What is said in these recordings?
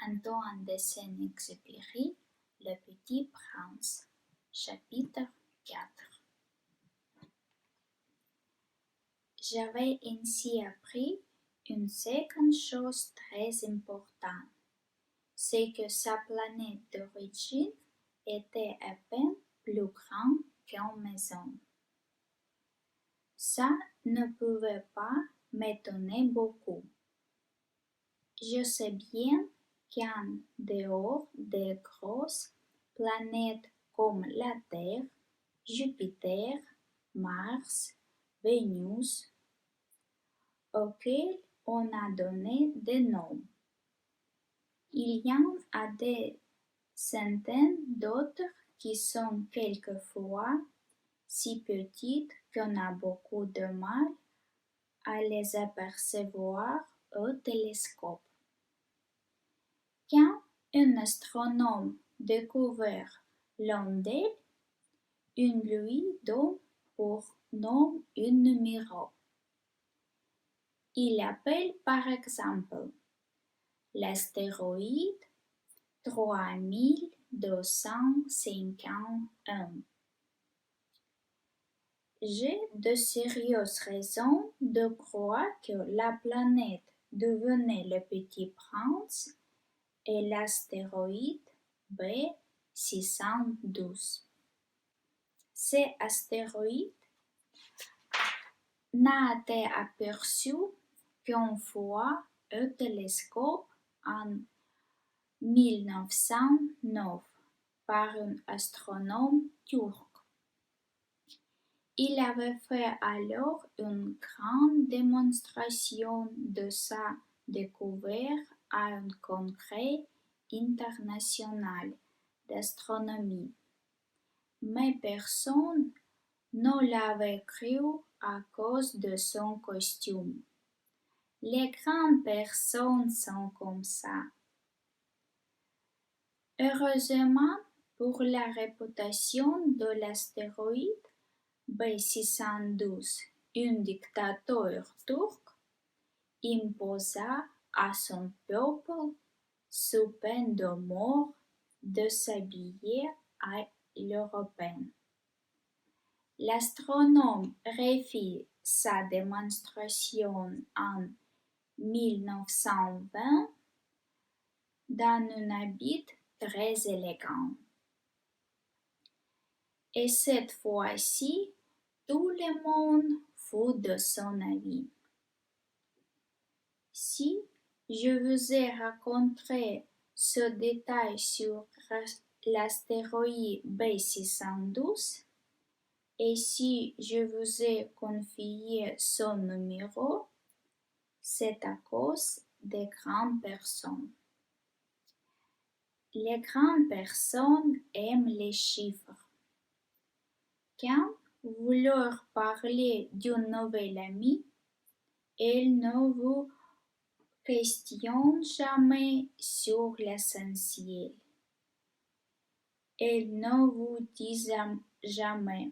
Antoine de Saint-Exupéry, Le Petit Prince, chapitre 4. J'avais ainsi appris une seconde chose très importante, c'est que sa planète d'origine était à peine plus grande qu'une maison. Ça ne pouvait pas m'étonner beaucoup. Je sais bien qu'en dehors des grosses planètes comme la Terre, Jupiter, Mars, Vénus, auxquelles on a donné des noms, il y en a des centaines d'autres qui sont quelquefois si petites qu'on a beaucoup de mal à les apercevoir au télescope. Quand un astronome découvert l'un d'elles, il lui donne pour nom un numéro. Il appelle par exemple l'astéroïde 3251. J'ai de sérieuses raisons de croire que la planète devenue le Petit Prince est l'astéroïde B612. Cet astéroïde n'a été aperçu qu'une fois au télescope en 1909 par un astronome turc. Il avait fait alors une grande démonstration de sa découverte à un congrès international d'astronomie, mais personne ne l'avait cru à cause de son costume. Les grandes personnes sont comme ça. Heureusement pour la réputation de l'astéroïde B612, un dictateur turc imposa à son peuple, sous peine de mort, de s'habiller à l'européenne. L'astronome refit sa démonstration en 1920 dans un habit très élégant. Et cette fois-ci, tout le monde fut de son avis. Si je vous ai raconté ce détail sur l'astéroïde B612, et si je vous ai confié son numéro, c'est à cause des grandes personnes. Les grandes personnes aiment les chiffres. Quand vous leur parlez d'une nouvelle amie, elles ne vous questionnent jamais sur l'essentiel. Elles ne vous disent jamais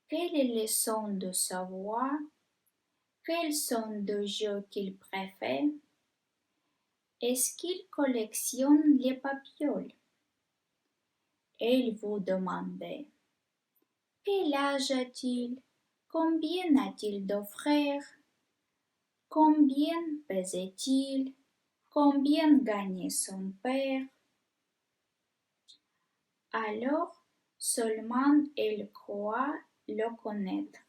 quel est le son de sa voix, quels sont les jeux qu'il préfère, est-ce qu'il collectionne les papioles. Elles vous demandent quel âge a-t-il, combien a-t-il de frères, combien pesait-il, combien gagnait son père. Alors seulement elles croient le connaître.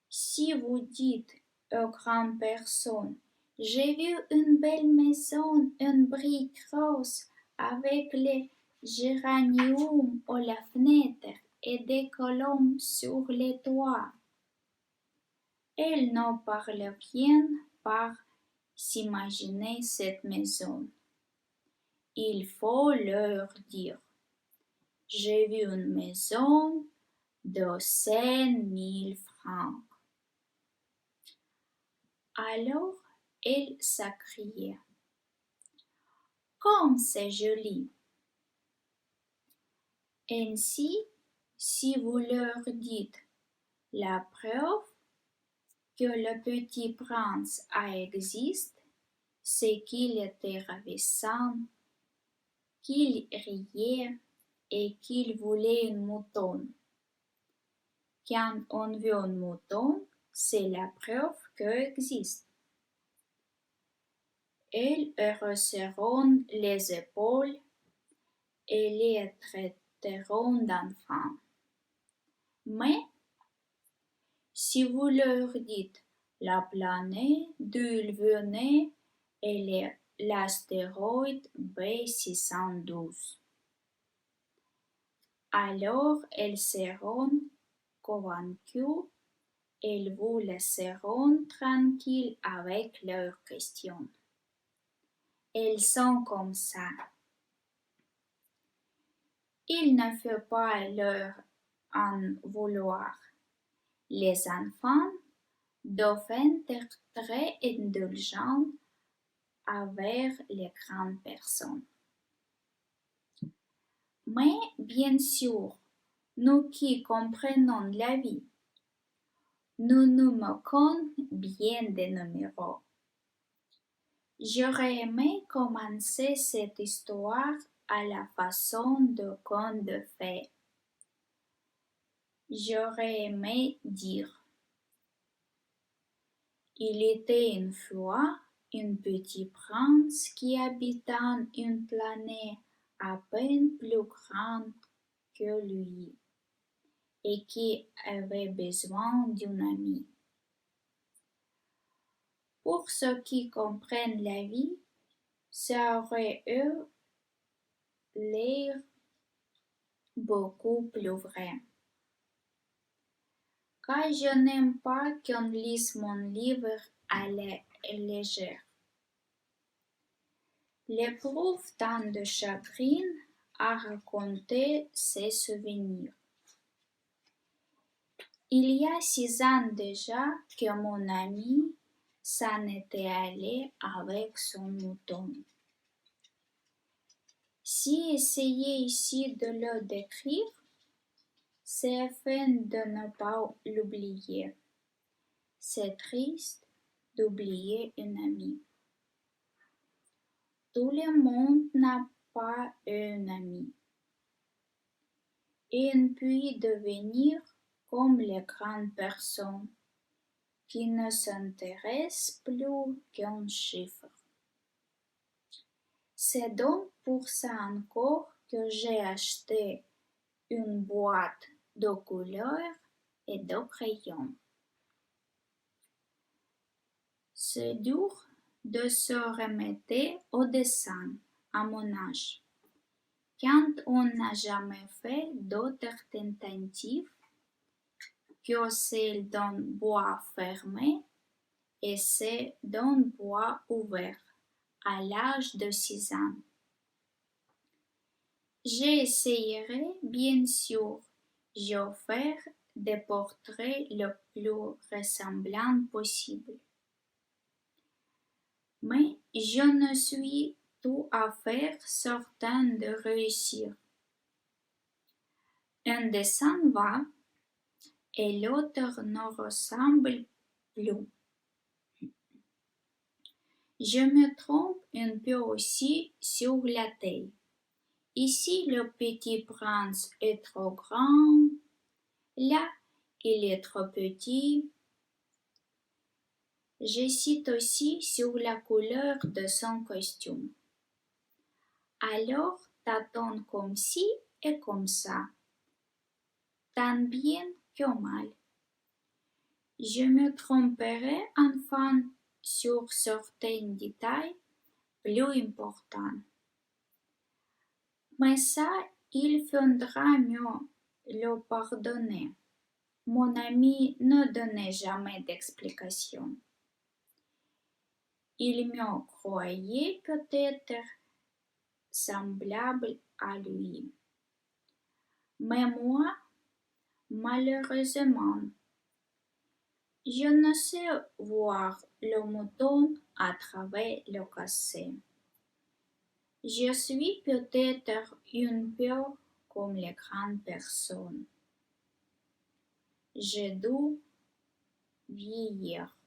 Si vous dites aux grandes personnes, j'ai vu une belle maison, une brique rose avec les géraniums à la fenêtre et des colombes sur les toits. Elles ne parviennent pas s'imaginer cette maison. Il faut leur dire, j'ai vu une maison de 100 000 francs. Alors elle s'écria, comme c'est joli! Ainsi, si vous leur dites la preuve que le petit prince existe, c'est qu'il était ravissant, qu'il riait et qu'il voulait une mouton. Quand on veut un mouton, c'est la preuve qu'il existe. Elles resserreront les épaules et les traiteront d'enfants. Mais si vous leur dites la planète d'où ils venaient est l'astéroïde B612, alors elles seront convaincues et elles vous laisseront tranquille avec leurs questions. Elles sont comme ça. Il ne faut pas leur en vouloir. Les enfants doivent être très indulgents envers les grandes personnes. Mais bien sûr, nous qui comprenons la vie, nous nous moquons bien des numéros. J'aurais aimé commencer cette histoire à la façon de conte de fées. J'aurais aimé dire: il était une fois un petit prince qui habitait une planète à peine plus grande que lui et qui avait besoin d'un ami. Pour ceux qui comprennent la vie, ça aurait eu l'air beaucoup plus vrai. Car je n'aime pas qu'on lise mon livre à la légère. J'éprouve tant de chagrin à raconter ces souvenirs. Il y a 6 ans déjà que mon ami s'en était allé avec son mouton. Si essayer ici de le décrire, c'est afin de ne pas l'oublier. C'est triste d'oublier un ami. Tout le monde n'a pas un ami. Et on peut devenir comme les grandes personnes qui ne s'intéressent plus qu'un chiffre. C'est donc pour ça encore que j'ai acheté une boîte de couleurs et de crayons. C'est dur de se remettre au dessin à mon âge, quand on n'a jamais fait d'autres tentatives que celle d'un bois fermé et celle d'un bois ouvert à l'âge de 6 ans. J'essayerai bien sûr de faire des portraits le plus ressemblants possible. Mais je ne suis tout à fait certain de réussir. Un dessin va et l'autre ne ressemble plus. Je me trompe un peu aussi sur la taille. Ici, le petit prince est trop grand. Là, il est trop petit. J'hésite aussi sur la couleur de son costume. Alors, t'attends comme ci et comme ça, tant bien que mal. Je me tromperai enfin sur certains détails plus importants. Mais ça, il faudra mieux le pardonner. Mon ami ne donnait jamais d'explication. Il me croyait peut-être semblable à lui. Mais moi, malheureusement, je ne sais voir le mouton à travers le cassé. Je suis peut-être un peu comme les grandes personnes. J'ai dû vieillir.